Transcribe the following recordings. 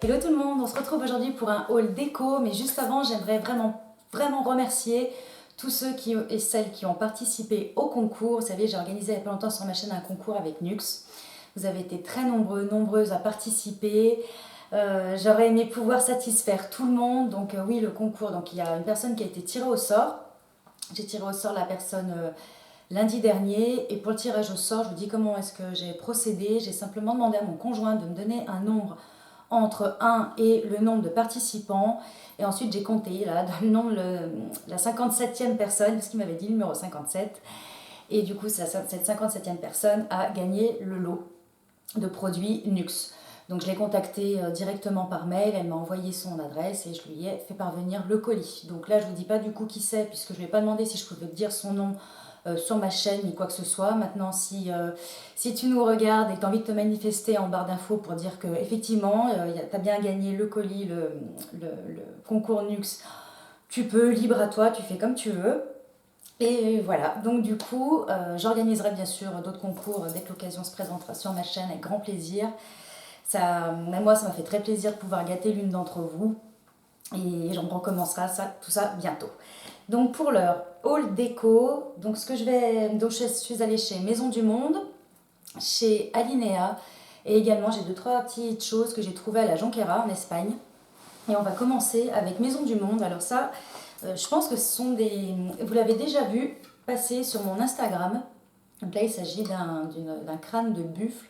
Hello tout le monde, on se retrouve aujourd'hui pour un haul déco, mais juste avant j'aimerais vraiment remercier tous ceux et celles qui ont participé au concours. Vous savez, j'ai organisé il n'y a pas longtemps sur ma chaîne un concours avec Nux. Vous avez été très nombreuses à participer. J'aurais aimé pouvoir satisfaire tout le monde, donc oui, le concours, donc il y a une personne qui a été tirée au sort. J'ai tiré au sort la personne lundi dernier, et pour le tirage au sort, je vous dis comment est-ce que j'ai procédé. J'ai simplement demandé à mon conjoint de me donner un nombre entre 1 et le nombre de participants. Et ensuite, j'ai compté là, dans le nombre, la 57e personne, parce qu'il m'avait dit le numéro 57. Et du coup, cette 57e personne a gagné le lot de produits Nux. Donc je l'ai contactée directement par mail, elle m'a envoyé son adresse et je lui ai fait parvenir le colis. Donc là, je ne vous dis pas du coup qui c'est, puisque je ne lui ai pas demandé si je pouvais dire son nom sur ma chaîne ni quoi que ce soit. Maintenant, si tu nous regardes et que tu as envie de te manifester en barre d'infos pour dire que effectivement tu as bien gagné le colis, le concours Nux, tu peux, libre à toi, tu fais comme tu veux. Et voilà, donc du coup, j'organiserai bien sûr d'autres concours dès que l'occasion se présentera sur ma chaîne avec grand plaisir. Même moi, ça m'a fait très plaisir de pouvoir gâter l'une d'entre vous. Et j'en recommencera tout ça bientôt. Donc pour l'heure, haul déco. Donc je suis allée chez Maison du Monde, chez Alinea, et également j'ai deux trois petites choses que j'ai trouvées à la Jonquera en Espagne. Et on va commencer avec Maison du Monde. Alors ça, je pense que ce sont des... Vous l'avez déjà vu passer sur mon Instagram. Donc là, il s'agit d'un crâne de buffle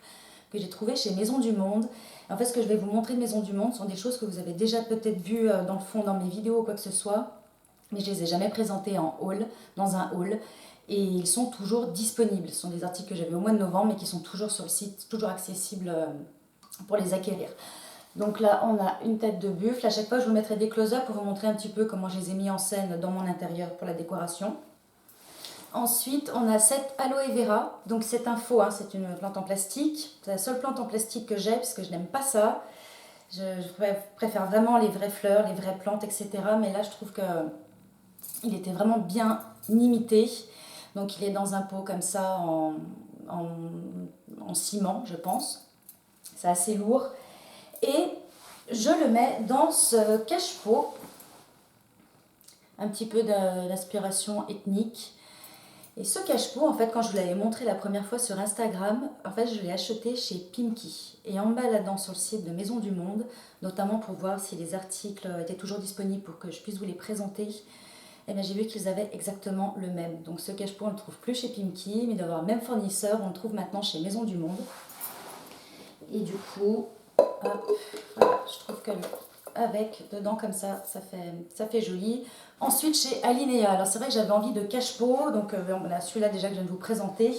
que j'ai trouvé chez Maison du Monde. Et en fait, ce que je vais vous montrer de Maison du Monde sont des choses que vous avez déjà peut-être vues dans le fond, dans mes vidéos ou quoi que ce soit. Mais je ne les ai jamais présentées en haul, dans un haul. Et ils sont toujours disponibles. Ce sont des articles que j'avais au mois de novembre, mais qui sont toujours sur le site, toujours accessibles pour les acquérir. Donc là, on a une tête de buffle. À chaque fois, je vous mettrai des close-up pour vous montrer un petit peu comment je les ai mis en scène dans mon intérieur pour la décoration. Ensuite, on a cette aloe vera. Donc c'est un faux, hein, c'est une plante en plastique. C'est la seule plante en plastique que j'ai parce que je n'aime pas ça. Je préfère vraiment les vraies fleurs, les vraies plantes, etc. Mais là, je trouve qu'il était vraiment bien imité. Donc il est dans un pot comme ça en ciment, je pense. C'est assez lourd. Et je le mets dans ce cache-pot. Un petit peu d'inspiration ethnique. Et ce cache-pot, en fait, quand je vous l'avais montré la première fois sur Instagram, en fait, je l'ai acheté chez Pimki. Et en me baladant sur le site de Maison du Monde, notamment pour voir si les articles étaient toujours disponibles pour que je puisse vous les présenter, eh bien, j'ai vu qu'ils avaient exactement le même. Donc ce cache-pot, on ne le trouve plus chez Pimki, mais d'avoir le même fournisseur, on le trouve maintenant chez Maison du Monde. Et du coup, hop, voilà, je trouve que avec dedans comme ça fait joli. Ensuite chez Alinea, alors c'est vrai que j'avais envie de cache-pot, donc on a celui-là déjà que je viens de vous présenter.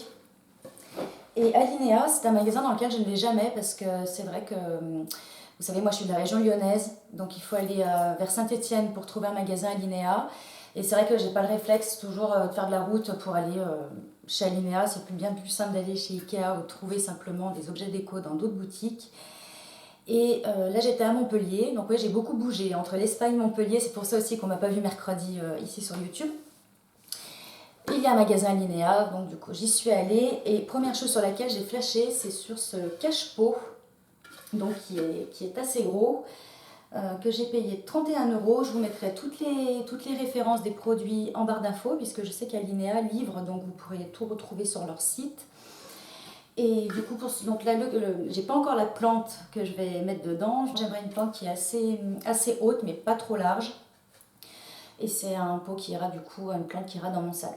Et Alinea, c'est un magasin dans lequel je ne vais jamais parce que c'est vrai que, vous savez, moi je suis de la région lyonnaise, donc il faut aller vers Saint-Étienne pour trouver un magasin Alinea. Et c'est vrai que j'ai pas le réflexe toujours de faire de la route pour aller chez Alinea. C'est bien plus simple d'aller chez Ikea ou de trouver simplement des objets déco dans d'autres boutiques. Et là j'étais à Montpellier, donc oui j'ai beaucoup bougé entre l'Espagne et Montpellier, c'est pour ça aussi qu'on m'a pas vu mercredi ici sur YouTube. Il y a un magasin Linéa, donc du coup j'y suis allée et première chose sur laquelle j'ai flashé, c'est sur ce cache-pot, donc qui est assez gros, que j'ai payé 31 €. Je vous mettrai toutes les références des produits en barre d'infos puisque je sais qu'Alinea livre, donc vous pourrez tout retrouver sur leur site. Et du coup, donc là, j'ai pas encore la plante que je vais mettre dedans. J'aimerais une plante qui est assez haute, mais pas trop large. Et c'est un pot qui ira du coup, une plante qui ira dans mon salon.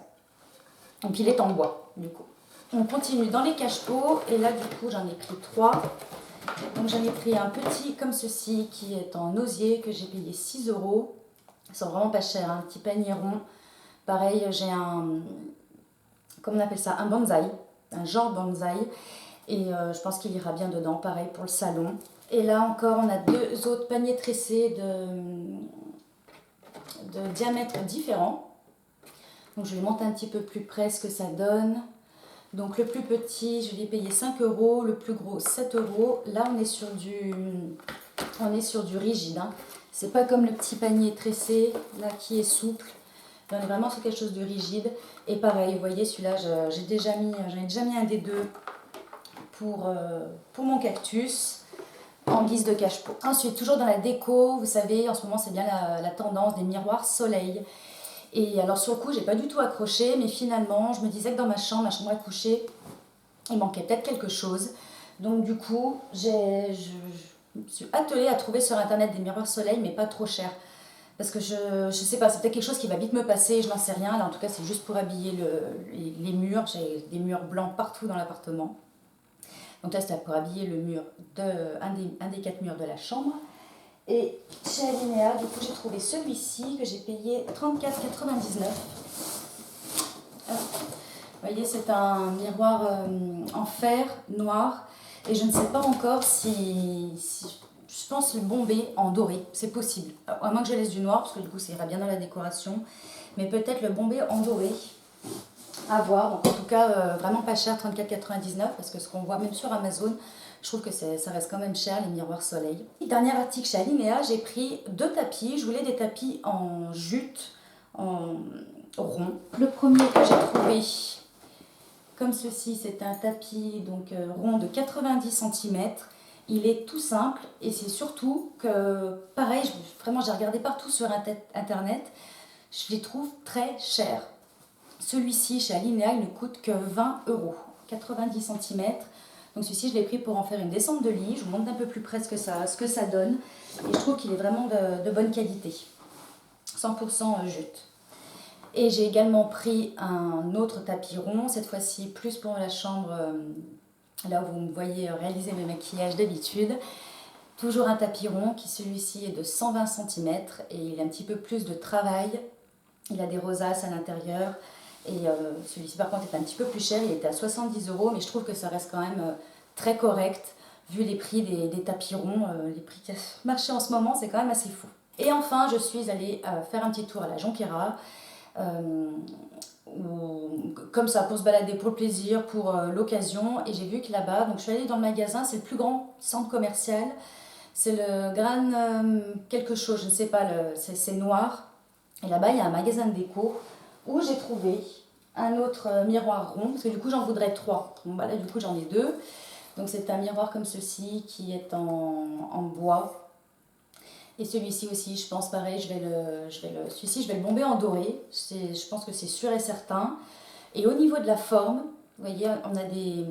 Donc il est en bois, du coup. On continue dans les cache-pots. Et là, du coup, j'en ai pris 3. Donc j'en ai pris un petit comme ceci, qui est en osier, que j'ai payé 6 €. Ils sont vraiment pas chers, un petit panier rond. Pareil, j'ai comment on appelle ça, un bonsaï. Un genre bonsaï, et je pense qu'il ira bien dedans, pareil pour le salon. Et là encore, on a deux autres paniers tressés de diamètres différents. Donc je vais monter un petit peu plus près ce que ça donne. Donc le plus petit, je l'ai payé 5 €, le plus gros 7 €. Là on est sur du rigide, hein. C'est pas comme le petit panier tressé là qui est souple. Là, on est vraiment sur quelque chose de rigide. Et pareil, vous voyez, celui-là, j'en ai déjà mis un des deux pour mon cactus. en guise de cache-pot. Ensuite, toujours dans la déco, vous savez, en ce moment c'est bien la tendance des miroirs soleil. Et alors sur le coup, j'ai pas du tout accroché, mais finalement, je me disais que dans ma chambre à coucher, il manquait peut-être quelque chose. Donc du coup, je me suis attelée à trouver sur internet des miroirs soleil, mais pas trop chers. Parce que je sais pas, c'est peut-être quelque chose qui va vite me passer, je n'en sais rien. Là, en tout cas, c'est juste pour habiller les murs. J'ai des murs blancs partout dans l'appartement. Donc là, c'était pour habiller le mur un des 4 murs de la chambre. Et chez Alinéa, du coup, j'ai trouvé celui-ci que j'ai payé 34,99 €. Vous voyez, c'est un miroir en fer noir. Et je ne sais pas encore si je pense le bomber en doré, c'est possible. À moins que je laisse du noir, parce que du coup ça ira bien dans la décoration. Mais peut-être le bomber en doré, à voir. Donc en tout cas, vraiment pas cher, 34,99 €, parce que ce qu'on voit même sur Amazon, je trouve que ça reste quand même cher, les miroirs soleil. Et dernier article chez Alinéa, j'ai pris 2 tapis. Je voulais des tapis en jute, en rond. Le premier que j'ai trouvé, comme ceci, c'est un tapis donc rond de 90 cm. Il est tout simple et c'est surtout que, pareil, vraiment j'ai regardé partout sur internet, je les trouve très chers. Celui-ci chez Alinéa, il ne coûte que 20 €, 90 cm. Donc celui-ci, je l'ai pris pour en faire une descente de lit. Je vous montre un peu plus près ce que ça donne. Et je trouve qu'il est vraiment de bonne qualité. 100% jute. Et j'ai également pris un autre tapis rond, cette fois-ci plus pour la chambre, là où vous me voyez réaliser mes maquillages d'habitude. Toujours un tapis rond qui celui-ci est de 120 cm et il a un petit peu plus de travail. Il a des rosaces à l'intérieur et celui-ci par contre est un petit peu plus cher, il était à 70 € mais je trouve que ça reste quand même très correct vu les prix des tapis ronds, les prix qui marchent en ce moment, c'est quand même assez fou. Et enfin, je suis allée faire un petit tour à la Jonquera. Comme ça, pour se balader, pour le plaisir, pour l'occasion, et j'ai vu que là-bas, donc je suis allée dans le magasin, c'est le plus grand centre commercial, c'est le Gran quelque chose, je ne sais pas, c'est noir, et là-bas il y a un magasin de déco où j'ai trouvé un autre miroir rond, parce que du coup j'en voudrais 3, bon bah là du coup j'en ai 2, donc c'est un miroir comme ceci qui est en bois. Et celui-ci aussi, je pense pareil, celui-ci je vais le bomber en doré, je pense que c'est sûr et certain. Et au niveau de la forme, vous voyez, on a des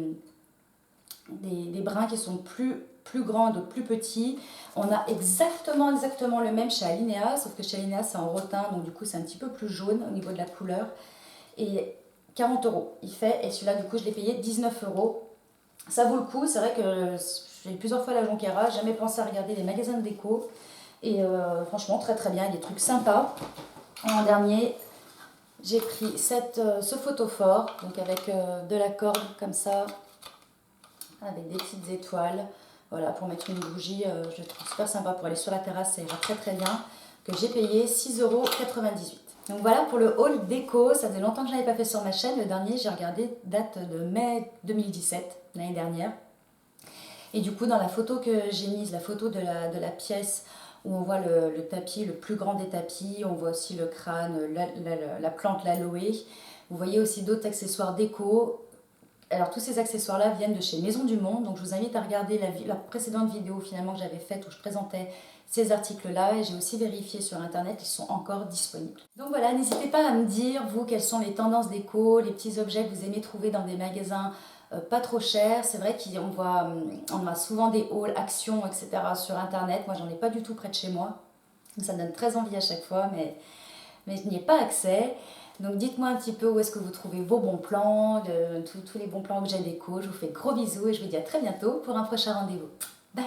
brins qui sont plus grands, d'autres plus petits. On a exactement le même chez Alinéa, sauf que chez Alinéa c'est en rotin, donc du coup c'est un petit peu plus jaune au niveau de la couleur. Et 40 € il fait, et celui-là du coup je l'ai payé 19 €. Ça vaut le coup, c'est vrai que j'ai eu plusieurs fois la Jonquera, jamais pensé à regarder les magasins de déco. Et franchement, très très bien, il y a des trucs sympas. Et en dernier, j'ai pris ce photophore, donc avec de la corde comme ça, avec des petites étoiles. Voilà, pour mettre une bougie, je trouve super sympa pour aller sur la terrasse, ça ira très très bien. Que j'ai payé 6,98 €. Donc voilà pour le haul déco, ça faisait longtemps que je n'avais pas fait sur ma chaîne. Le dernier, j'ai regardé, date de mai 2017, l'année dernière. Et du coup, dans la photo que j'ai mise, la photo de la pièce, où on voit le tapis, le plus grand des tapis, on voit aussi le crâne, la plante, l'aloe. Vous voyez aussi d'autres accessoires déco. Alors tous ces accessoires-là viennent de chez Maison du Monde, donc je vous invite à regarder la précédente vidéo finalement que j'avais faite où je présentais ces articles-là, et j'ai aussi vérifié sur internet qu'ils sont encore disponibles. Donc voilà, n'hésitez pas à me dire, vous, quelles sont les tendances déco, les petits objets que vous aimez trouver dans des magasins pas trop chers. C'est vrai on a souvent des hauls, actions, etc. sur internet. Moi, j'en ai pas du tout près de chez moi. Ça me donne très envie à chaque fois, mais je n'y ai pas accès. Donc dites-moi un petit peu où est-ce que vous trouvez vos bons plans, tous les bons plans objets déco. Je vous fais de gros bisous et je vous dis à très bientôt pour un prochain rendez-vous. Bye!